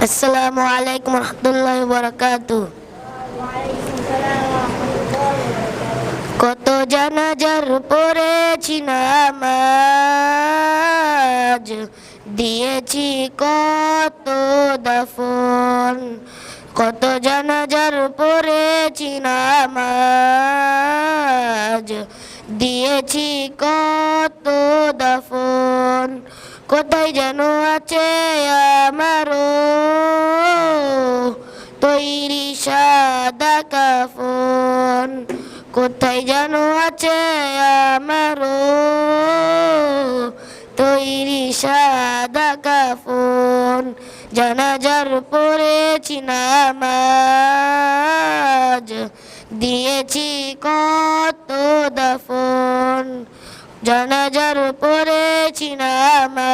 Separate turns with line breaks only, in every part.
আসসালামু আলাইকুম রহমতুল্লাহি ওয়া বারাকাতুহু। কত জানাজার পড়েছি নামাজ, দিয়েছি কত দাফন। কত জানাজার পড়েছি নামাজ, দিয়েছি কত দাফন। কোথায় যেন আছে আমারও তৈরি সাদা কাফন। কোথায় যেন আছে আমারও তৈরি সাদা কাফন। জানাজার পড়েছি নামাজ, দিয়েছি কত দাফন। জানাজার পড়েছি নামাজ,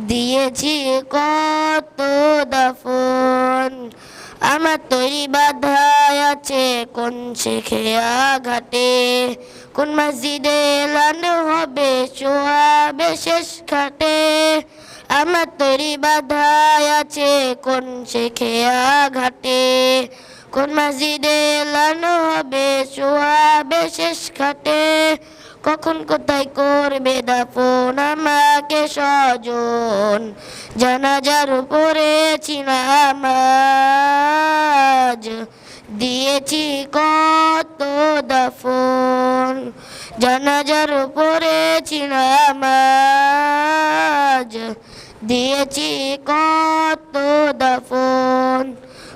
দিয়েছি কত দাফন। আমার তৈরি বাধায় আছে কোন শেখেয়া ঘাটে, কোন মসজিদে এলানো হবে সোয়াবে শেষ ঘাটে। আমার তৈরি বাধায় আছে কোন শেখেয়া ঘাটে, কোন মসজিদে এলানো হবে সোয়াবে শেষ ঘাটে। কখন কোথায় করবে দাফন আমাকে স্বজন, জানাজার পড়েছি নামাজ, দিয়েছি কত দাফন। জানাজার পড়েছি নামাজ, দিয়েছি কত দাফন।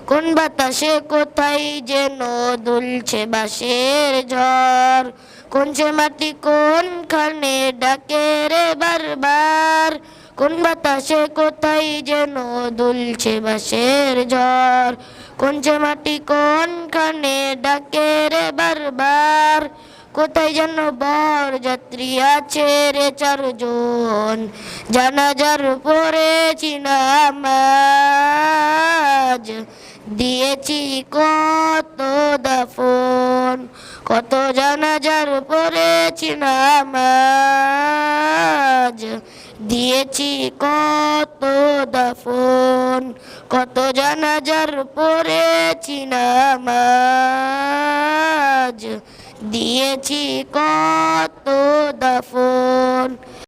কোন বাতাসে কোথায় যেন দুলছে বাঁশের ঝড়, কোন সে মাটি কোনখানে ডাকে রে বারবার। কোন বাতাসে কোথায় যেন দুলছে বাঁশের ঝড়, কোন সে মাটি কোনখানে ডাকে রে বারবার। কোথায় যেন বর যাত্রী আছে রে চারজন, জানাজার পড়েছি নামাজ, দিয়েছি কত দাফন। কত জানাজার পড়েছি নামাজ, দিয়েছি কত দাফন। কত জানাজার পড়েছি নামাজ, দিয়েছি কত দাফন।